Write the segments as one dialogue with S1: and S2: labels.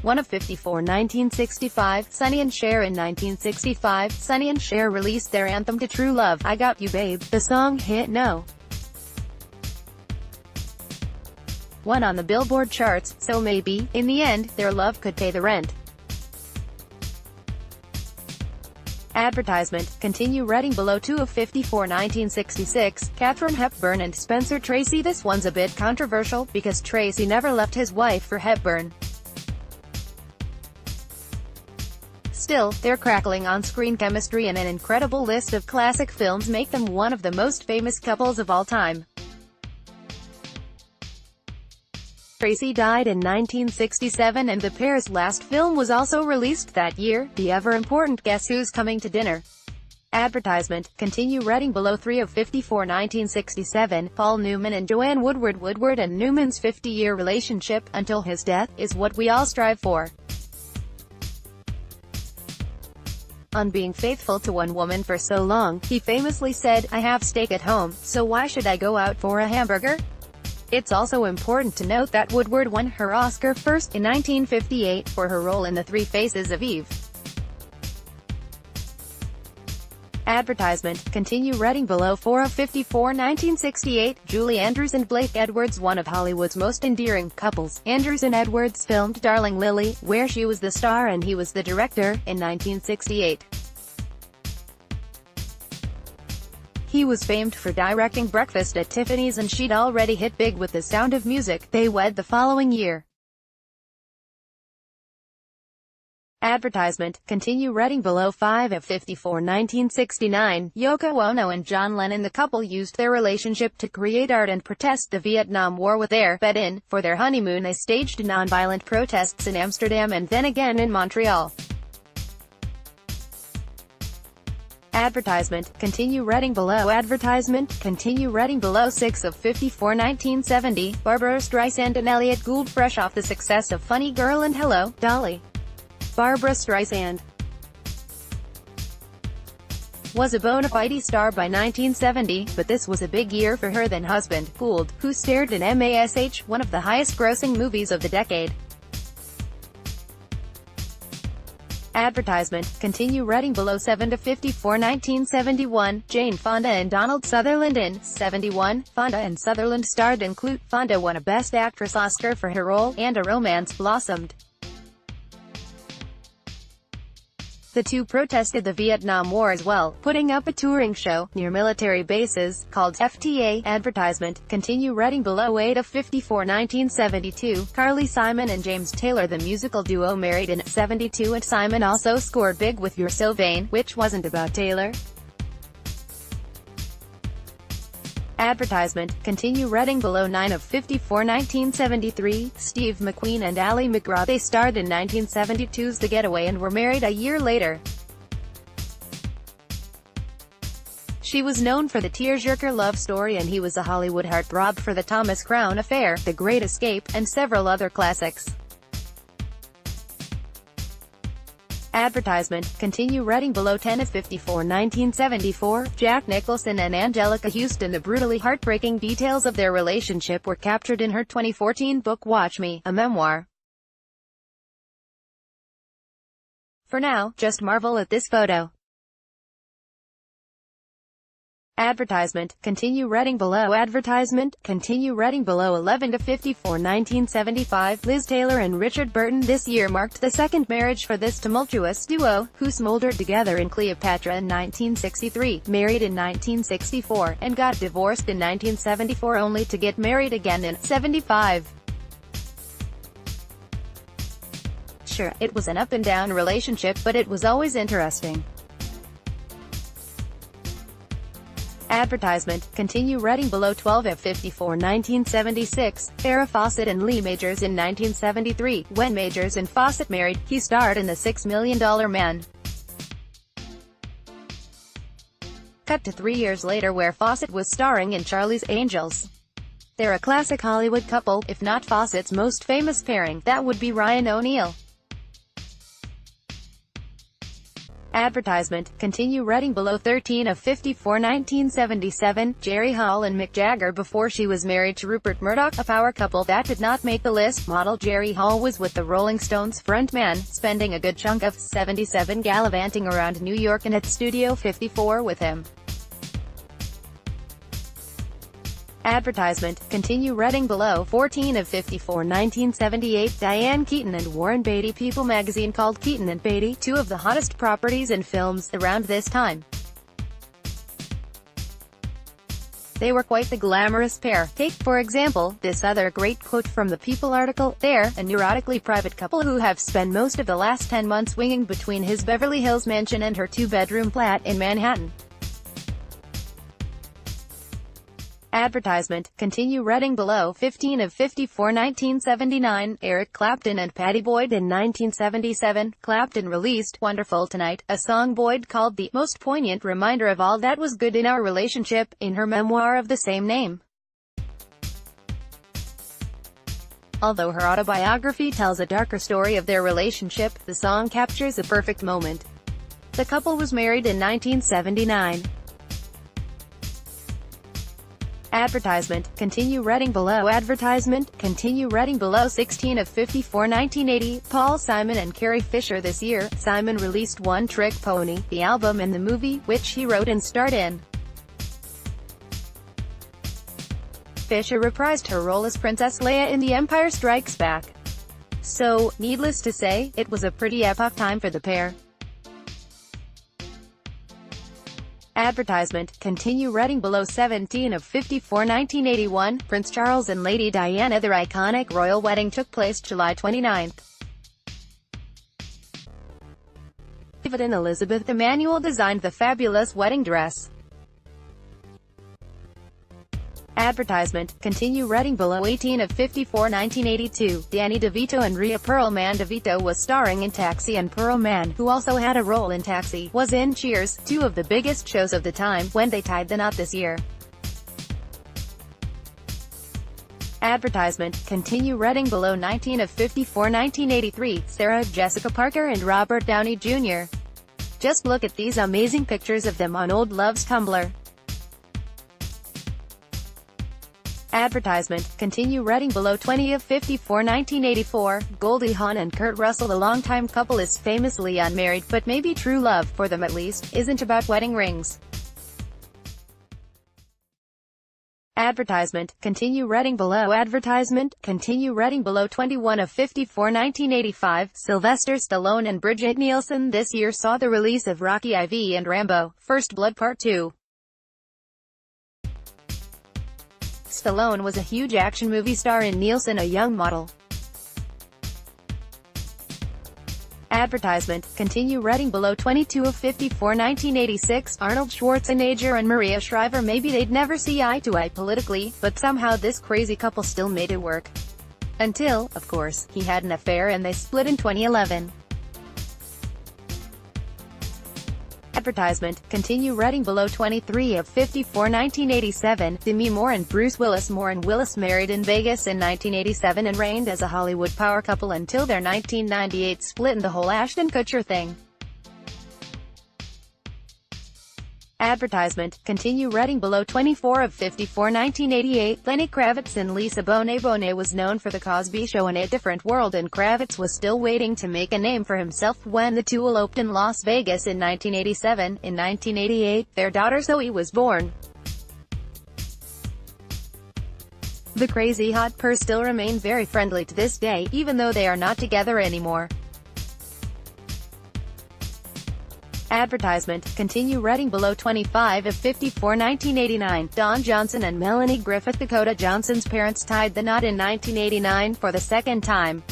S1: 1 of 54 1965, Sonny and Cher in 1965, Sonny and Cher released their anthem to True Love, I Got You Babe. The song hit No. 1 on the Billboard charts, so maybe, in the end, their love could pay the rent. Advertisement, continue reading below. 2 of 54 1966, Katharine, Hepburn and Spencer Tracy. This one's a bit controversial, because Tracy never left his wife for Hepburn. Still, their crackling on-screen chemistry and an incredible list of classic films make them one of the most famous couples of all time. Tracy died in 1967 and the pair's last film was also released that year, the ever-important Guess Who's Coming to Dinner. Advertisement, continue reading below. 3 of 54 1967, Paul Newman and Joanne Woodward. Woodward and Newman's 50-year relationship, until his death, is what we all strive for. On being faithful to one woman for so long, he famously said, I have steak at home, so why should I go out for a hamburger? It's also important to note that Woodward won her Oscar first, in 1958, for her role in The Three Faces of Eve. Advertisement, continue reading below. 4 of 54 1968, Julie Andrews and Blake Edwards. One of Hollywood's most endearing couples, Andrews and Edwards filmed Darling Lily, where she was the star and he was the director, in 1968. He was famed for directing Breakfast at Tiffany's and she'd already hit big with The Sound of Music. They wed the following year. Advertisement, continue reading below. 5 of 54 1969, Yoko Ono and John Lennon. The couple used their relationship to create art and protest the Vietnam War with their bed-in. For their honeymoon they staged non-violent protests in Amsterdam and then again in Montreal. Advertisement, continue reading below. Advertisement, continue reading below. 6 of 54 1970, Barbra Streisand and Elliot Gould. Fresh off the success of Funny Girl and Hello, Dolly, Barbra Streisand was a bona fide star by 1970, but this was a big year for her then husband, Gould, who starred in MASH, one of the highest-grossing movies of the decade. Advertisement, continue reading below. 7 to 54 1971, Jane Fonda and Donald Sutherland in 71, Fonda and Sutherland starred in Clute. Fonda won a Best Actress Oscar for her role, and a romance blossomed. The two protested the Vietnam War as well, putting up a touring show near military bases called FTA. Advertisement, continue reading below. 8 of 54 1972, Carly Simon and James Taylor. The musical duo married in 72 and Simon also scored big with You're So Vain, which wasn't about Taylor. Advertisement, continue reading below. 9 of 54 1973, Steve McQueen and Ally McGraw. They starred in 1972's The Getaway and were married a year later. She was known for The Tearjerker love story and he was a Hollywood heartthrob for The Thomas Crown Affair, The Great Escape, and several other classics. Advertisement, continue reading below. 10 of 54 1974, Jack Nicholson and Angelica Houston. The brutally heartbreaking details of their relationship were captured in her 2014 book Watch Me, a memoir. For now, just marvel at this photo. Advertisement, continue reading below. Advertisement, continue reading below. 11 to 54 1975, Liz Taylor and Richard Burton. This year marked the second marriage for this tumultuous duo, who smoldered together in Cleopatra in 1963, married in 1964, and got divorced in 1974 only to get married again in 75. Sure, it was an up-and-down relationship, but it was always interesting. Advertisement, continue reading below. 12 of 54 1976, Farrah Fawcett and Lee Majors. In 1973, when Majors and Fawcett married, he starred in The $6 Million Man. Cut to 3 years later where Fawcett was starring in Charlie's Angels. They're a classic Hollywood couple, if not Fawcett's most famous pairing, that would be Ryan O'Neal. Advertisement, continue reading below. 13 of 54 1977, Jerry Hall and Mick Jagger. Before she was married to Rupert Murdoch, a power couple that did not make the list. Model Jerry Hall was with the Rolling Stones frontman, spending a good chunk of '77 gallivanting around New York and at Studio 54 with him. Advertisement, continue reading below. 14 of 54 1978, Diane Keaton and Warren Beatty. People magazine called Keaton and Beatty two of the hottest properties in films around this time. They were quite the glamorous pair. Take, for example, this other great quote from the People article: "They're a neurotically private couple who have spent most of the last 10 months swinging between his Beverly Hills mansion and her two-bedroom flat in Manhattan." Advertisement, continue reading below. 15 of 54 1979, Eric Clapton and Pattie Boyd. In 1977, Clapton released "Wonderful Tonight," a song Boyd called the most poignant reminder of all that was good in our relationship, in her memoir of the same name. Although her autobiography tells a darker story of their relationship, the song captures a perfect moment. The couple was married in 1979. Advertisement, continue reading below. Advertisement, continue reading below. 16 of 54 1980, Paul Simon and Carrie Fisher. This year, Simon released One Trick Pony, the album and the movie, which he wrote and starred in. Fisher reprised her role as Princess Leia in The Empire Strikes Back. So, needless to say, it was a pretty epoch time for the pair. Advertisement, continue reading below. 17 of 54 1981, Prince Charles and Lady Diana. Their iconic royal wedding took place July 29. David and Elizabeth Emanuel designed the fabulous wedding dress. Advertisement, continue reading below. 18 of 54 1982, Danny DeVito and Rhea Perlman. DeVito was starring in Taxi and Perlman, who also had a role in Taxi, was in Cheers, two of the biggest shows of the time, when they tied the knot this year. Advertisement, continue reading below. 19 of 54 1983, Sarah Jessica Parker and Robert Downey Jr. Just look at these amazing pictures of them on Old Love's Tumblr. Advertisement, continue reading below. 20 of 54 1984, Goldie Hawn and Kurt Russell. The longtime couple is famously unmarried, but maybe true love, for them at least, isn't about wedding rings. Advertisement, continue reading below. Advertisement, continue reading below. 21 of 54 1985, Sylvester Stallone and Brigitte Nielsen. This year saw the release of Rocky IV and Rambo: First Blood Part 2. Stallone was a huge action movie star and Nielsen a young model. Advertisement, continue reading below. 22 of 54 1986, Arnold Schwarzenegger and Maria Shriver. Maybe they'd never see eye to eye politically, but somehow this crazy couple still made it work. Until, of course, he had an affair and they split in 2011. Advertisement, continue reading below. 23 of 54 1987, Demi Moore and Bruce Willis. Moore and Willis married in Vegas in 1987 and reigned as a Hollywood power couple until their 1998 split and the whole Ashton Kutcher thing. Advertisement, continue reading below. 24 of 54 1988, Lenny Kravitz and Lisa Bonet. Bonet was known for The Cosby Show and A Different World, and Kravitz was still waiting to make a name for himself when the two eloped in Las Vegas in 1987. In 1988, their daughter Zoe was born. The crazy hot pair still remain very friendly to this day, even though they are not together anymore. Advertisement, continue reading below. 25 of 54 1989, Don Johnson and Melanie Griffith. Dakota Johnson's parents tied the knot in 1989 for the second time.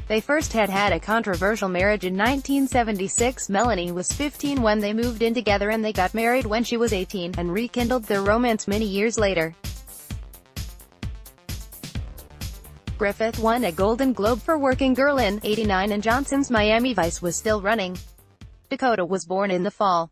S1: They first had a controversial marriage in 1976. Melanie was 15 when they moved in together and they got married when she was 18, and rekindled their romance many years later. Griffith won a Golden Globe for Working Girl in '89 and Johnson's Miami Vice was still running. Dakota was born in the fall.